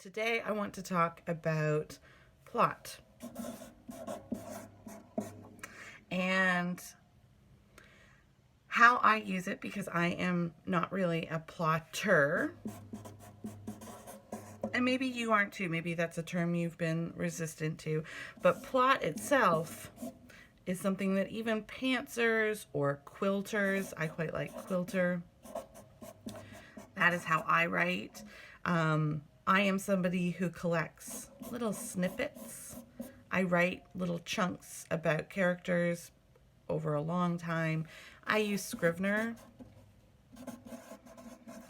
Today I want to talk about plot and how I use it, because I am not really a plotter. And maybe you aren't too. Maybe that's a term you've been resistant to. But plot itself is something that even pantsers or quilters, I quite like quilter, that is how I write. I am somebody who collects little snippets. I write little chunks about characters over a long time. I use Scrivener,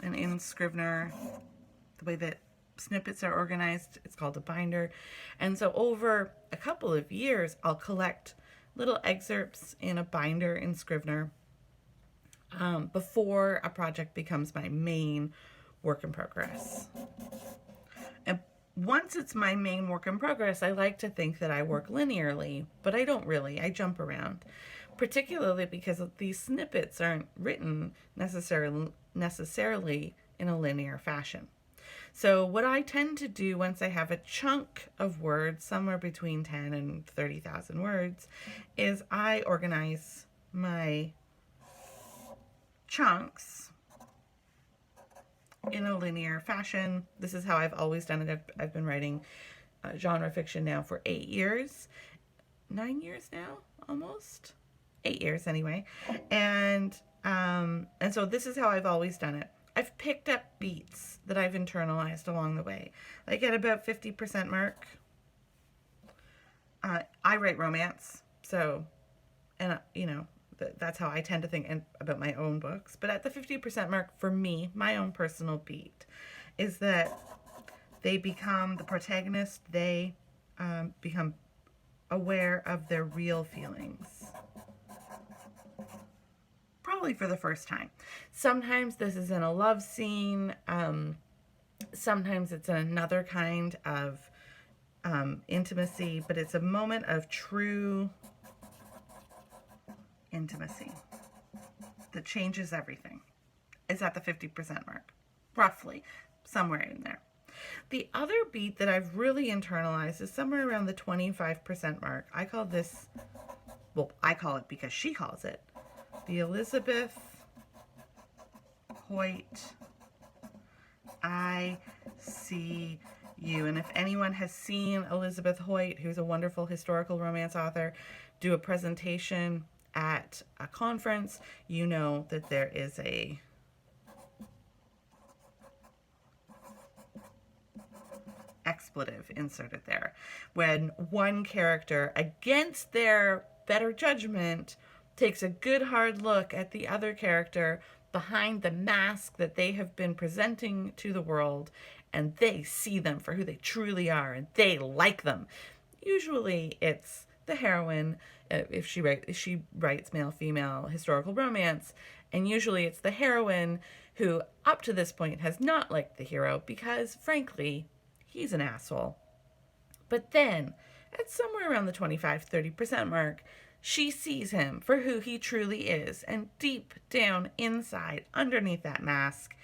and in Scrivener, the way that snippets are organized, it's called a binder. And so over a couple of years, I'll collect little excerpts in a binder in Scrivener before a project becomes my main work in progress. And once it's my main work in progress, I like to think that I work linearly, but I don't really. I jump around, particularly because these snippets aren't written necessarily in a linear fashion. So what I tend to do once I have a chunk of words, somewhere between 10 and 30,000 words, is I organize my chunks in a linear fashion. This is how I've always done it. I've been writing genre fiction now for 8 years. 9 years now, almost. 8 years anyway. And so this is how I've always done it. I've picked up beats that I've internalized along the way. Like at about 50% mark, I write romance. So, and that's how I tend to think about my own books. But at the 50% mark, for me, my own personal beat is that they become the protagonist. They become aware of their real feelings. Probably for the first time. Sometimes this is in a love scene. Sometimes it's in another kind of intimacy, but it's a moment of true intimacy that changes everything. It's at the 50% mark, roughly, somewhere in there. The other beat that I've really internalized is somewhere around the 25% mark. I call this, well, I call it because she calls it, the Elizabeth Hoyt I see you. And if anyone has seen Elizabeth Hoyt, who's a wonderful historical romance author, do a presentation at a conference, you know that there is a expletive inserted there. When one character, against their better judgment, takes a good hard look at the other character behind the mask that they have been presenting to the world, and they see them for who they truly are, and they like them. Usually it's the heroine, if she writes male-female historical romance, and usually it's the heroine who up to this point has not liked the hero because, frankly, he's an asshole. But then, at somewhere around the 25-30% mark, she sees him for who he truly is, and deep down inside, underneath that mask,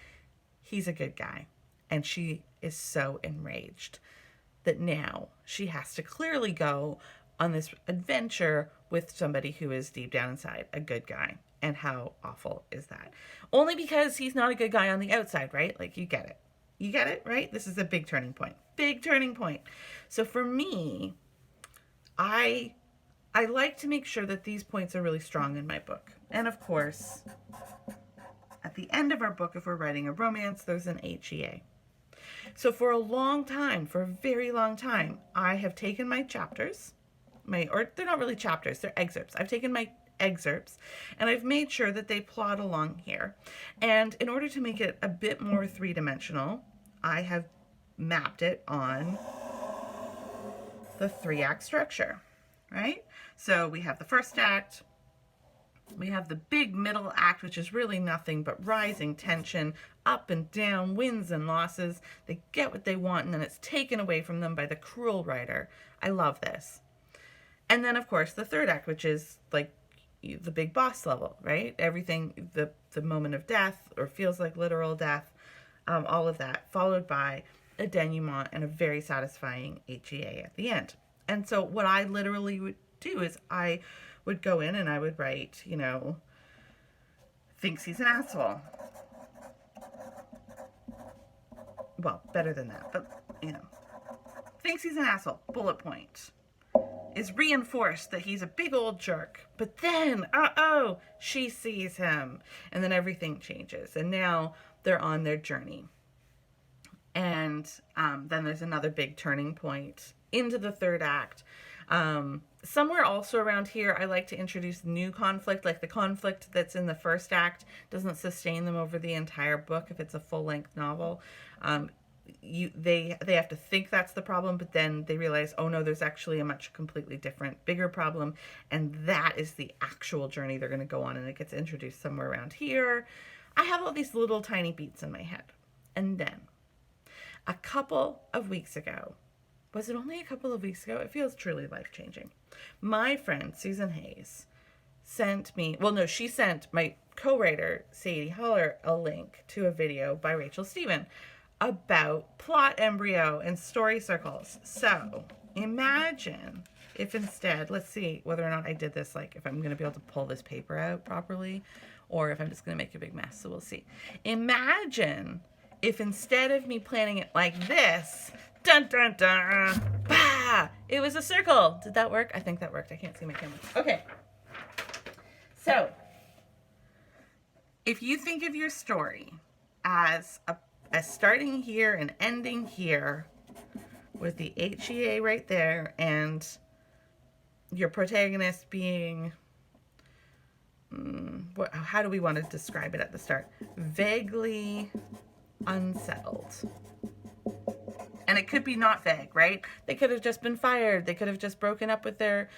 he's a good guy. And she is so enraged that now she has to clearly go on this adventure with somebody who is deep down inside a good guy. And how awful is that? Only because he's not a good guy on the outside, right? Like, you get it. You get it, right? This is a big turning point. Big turning point. So for me, I like to make sure that these points are really strong in my book. And of course, at the end of our book, if we're writing a romance, there's an HEA. So for a long time, for a very long time, I have taken my chapters, or they're not really chapters, they're excerpts. I've taken my excerpts and I've made sure that they plot along here. And in order to make it a bit more three-dimensional, I have mapped it on the 3-act structure, right? So we have the first act, we have the big middle act, which is really nothing but rising tension, up and down, wins and losses. They get what they want, and then it's taken away from them by the cruel writer. I love this. And then, of course, the third act, which is like the big boss level, right? Everything, the moment of death, or feels like literal death, all of that, followed by a denouement and a very satisfying HEA at the end. And so what I literally would do is I would go in and I would write, you know, thinks he's an asshole. Well, better than that, but, you know, thinks he's an asshole, bullet point. Is reinforced that he's a big old jerk. But then, she sees him. And then everything changes. And now they're on their journey. And then there's another big turning point into the third act. Somewhere also around here, I like to introduce new conflict, like the conflict that's in the first act doesn't sustain them over the entire book if it's a full-length novel. They have to think that's the problem, but then they realize, oh no, there's actually a much completely different, bigger problem, and that is the actual journey they're going to go on, and it gets introduced somewhere around here. I have all these little tiny beats in my head. And then, a couple of weeks ago, was it only a couple of weeks ago? It feels truly life-changing. My friend, Susan Hayes, sent me, she sent my co-writer, Sadie Holler, a link to a video by Rachel Stephen about plot embryo and story circles. So imagine if instead, let's see whether or not I did this, like if I'm going to be able to pull this paper out properly or if I'm just going to make a big mess. So we'll see. Imagine if instead of me planning it like this, dun dun dun, bah, it was a circle. Did that work? I think that worked. I can't see my camera. Okay. So if you think of your story as starting here and ending here with the HEA right there and your protagonist being, how do we want to describe it at the start? Vaguely unsettled. And it could be not vague, right? They could have just been fired. They could have just broken up with their,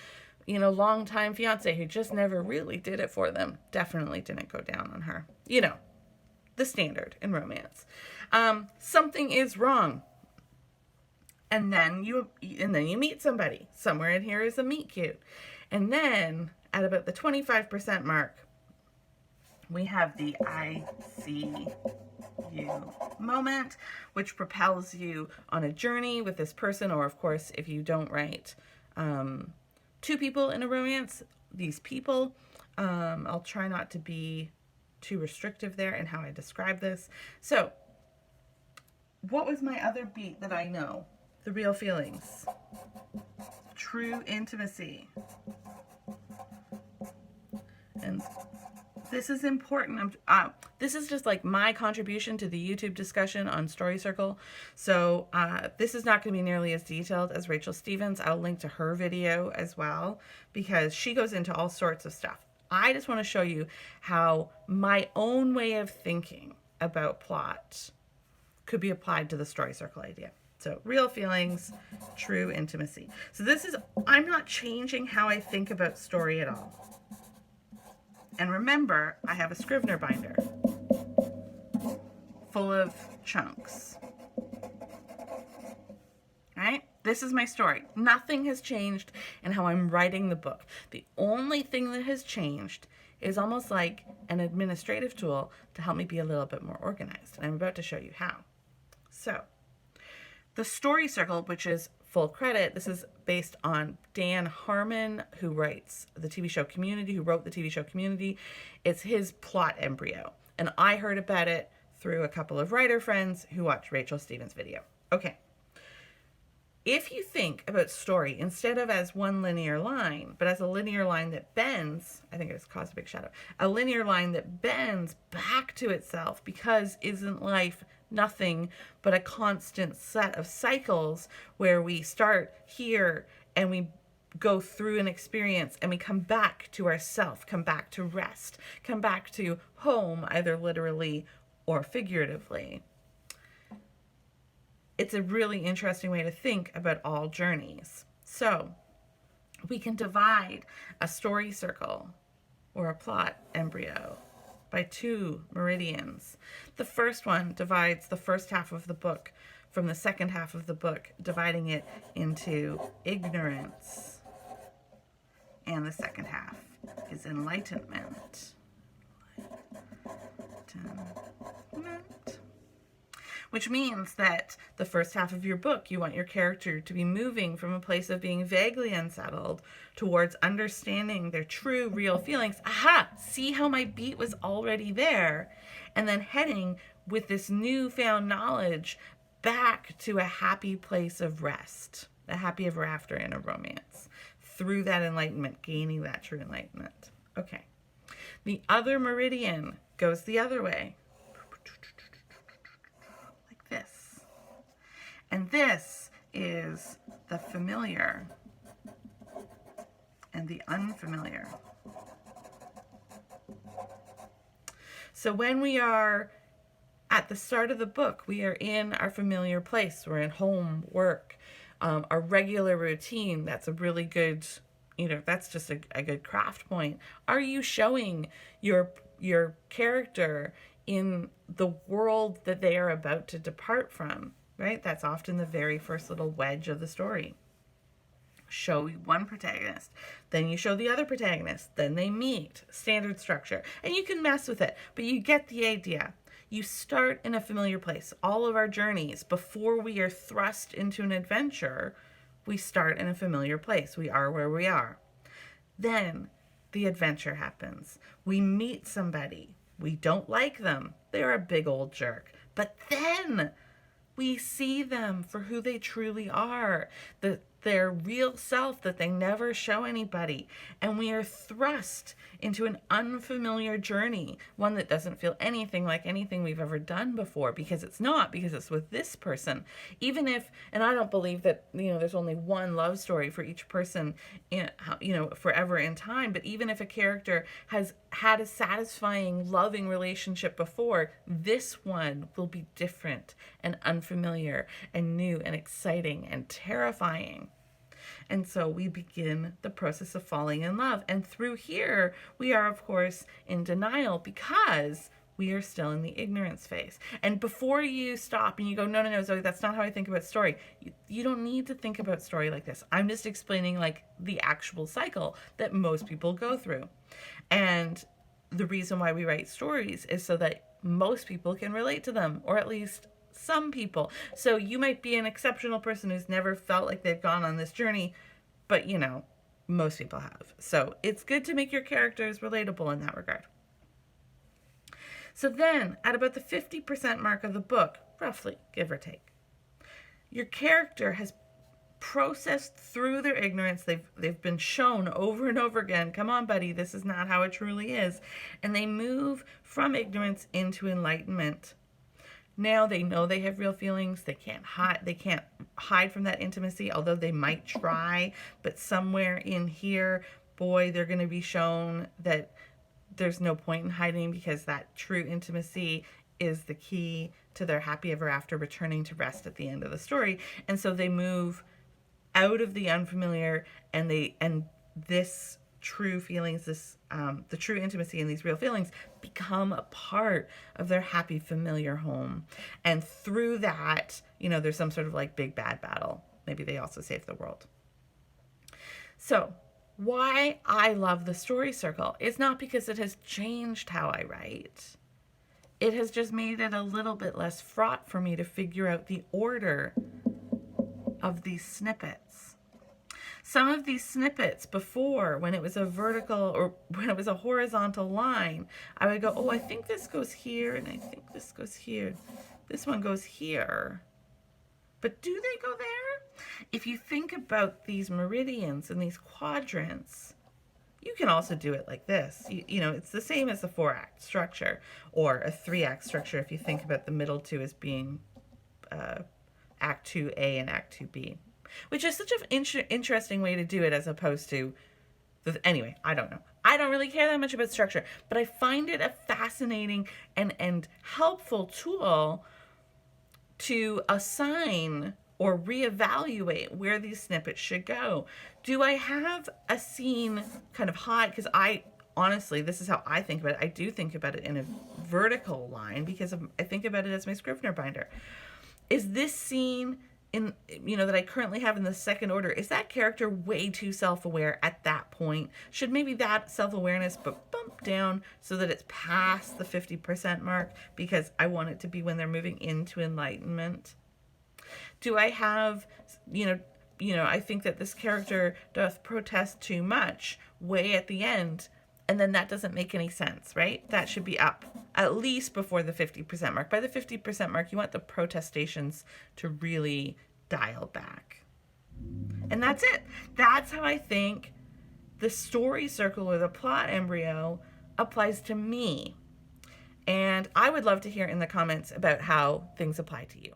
longtime fiance who just never really did it for them. Definitely didn't go down on her. The standard in romance. Something is wrong. And then you meet somebody. Somewhere in here is a meet cute. And then at about the 25% mark, we have the I see you moment, which propels you on a journey with this person. Or of course, if you don't write two people in a romance, these people, I'll try not to be too restrictive there in how I describe this. So what was my other beat that I know? The real feelings. True intimacy. And this is important. This is just like my contribution to the YouTube discussion on Story Circle. So this is not going to be nearly as detailed as Rachel Stevens. I'll link to her video as well because she goes into all sorts of stuff. I just want to show you how my own way of thinking about plot could be applied to the Story Circle idea. So real feelings, true intimacy. So I'm not changing how I think about story at all. And remember, I have a Scrivener binder full of chunks. Right? This is my story. Nothing has changed in how I'm writing the book. The only thing that has changed is almost like an administrative tool to help me be a little bit more organized. And I'm about to show you how. So, the Story Circle, which is full credit, this is based on Dan Harmon, who writes the TV show Community, who wrote the TV show Community. It's his plot embryo. And I heard about it through a couple of writer friends who watched Rachel Stevens' video. Okay. If you think about story instead of as one linear line, but as a linear line that bends, I think it has caused a big shadow, a linear line that bends back to itself, because isn't life nothing but a constant set of cycles where we start here and we go through an experience and we come back to ourself, come back to rest, come back to home, either literally or figuratively. It's a really interesting way to think about all journeys. So we can divide a story circle or a plot embryo by two meridians. The first one divides the first half of the book from the second half of the book, dividing it into ignorance. And the second half is enlightenment. which means that the first half of your book, you want your character to be moving from a place of being vaguely unsettled towards understanding their true, real feelings. Aha! See how my beat was already there? And then heading with this newfound knowledge back to a happy place of rest, a happy ever after in a romance, through that enlightenment, gaining that true enlightenment. Okay. The other meridian goes the other way. Like this. And this is the familiar and the unfamiliar. So when we are at the start of the book, we are in our familiar place. We're in home, work, our regular routine. That's a really good, that's just a good craft point. Are you showing your character in the world that they are about to depart from, right? That's often the very first little wedge of the story. Show one protagonist, then you show the other protagonist, then they meet. Standard structure. And you can mess with it, but you get the idea. You start in a familiar place. All of our journeys, before we are thrust into an adventure, we start in a familiar place. We are where we are. Then the adventure happens. We meet somebody. We don't like them. They're a big old jerk. But then we see them for who they truly are, their real self that they never show anybody. And we are thrust into an unfamiliar journey, one that doesn't feel anything like anything we've ever done before, because it's not, because it's with this person. Even if, and I don't believe that, there's only one love story for each person, forever in time, but even if a character has had a satisfying, loving relationship before, this one will be different and unfamiliar and new and exciting and terrifying. And so we begin the process of falling in love. And through here, we are, of course, in denial because we are still in the ignorance phase. And before you stop and you go, no, Zoe, that's not how I think about story. You don't need to think about story like this. I'm just explaining like the actual cycle that most people go through. And the reason why we write stories is so that most people can relate to them, or at least some people. So you might be an exceptional person who's never felt like they've gone on this journey, but most people have. So it's good to make your characters relatable in that regard. So then at about the 50% mark of the book, roughly, give or take, your character has processed through their ignorance. They've been shown over and over again, come on, buddy, this is not how it truly is. And they move from ignorance into enlightenment. Now they know they have real feelings. They can't hide from that intimacy, although they might try. But somewhere in here, boy, they're going to be shown that there's no point in hiding, because that true intimacy is the key to their happy ever after, returning to rest at the end of the story. And so they move out of the unfamiliar, and this true feelings, the true intimacy and these real feelings become a part of their happy familiar home. And through that, there's some sort of like big bad battle. Maybe they also save the world. So why I love the story circle is not because it has changed how I write. It has just made it a little bit less fraught for me to figure out the order of these snippets. Some of these snippets before, when it was a vertical or when it was a horizontal line, I would go, I think this goes here, and I think this goes here. This one goes here. But do they go there? If you think about these meridians and these quadrants, you can also do it like this. It's the same as the 4-act structure, or a 3-act structure if you think about the middle two as being Act 2A and Act 2B. Which is such an interesting way to do it, as opposed to anyway, I don't know. I don't really care that much about structure, but I find it a fascinating and helpful tool to assign or reevaluate where these snippets should go. Do I have a scene kind of high? Because honestly, this is how I think about it. I do think about it in a vertical line because I think about it as my Scrivener binder. Is this scene in, that I currently have in the second order, is that character way too self-aware at that point? Should maybe that self-awareness but bump down so that it's past the 50% mark, because I want it to be when they're moving into enlightenment? Do I have, I think that this character doth protest too much way at the end, and then that doesn't make any sense, right? That should be up at least before the 50% mark. By the 50% mark, you want the protestations to really dial back. And that's it. That's how I think the story circle or the plot embryo applies to me. And I would love to hear in the comments about how things apply to you.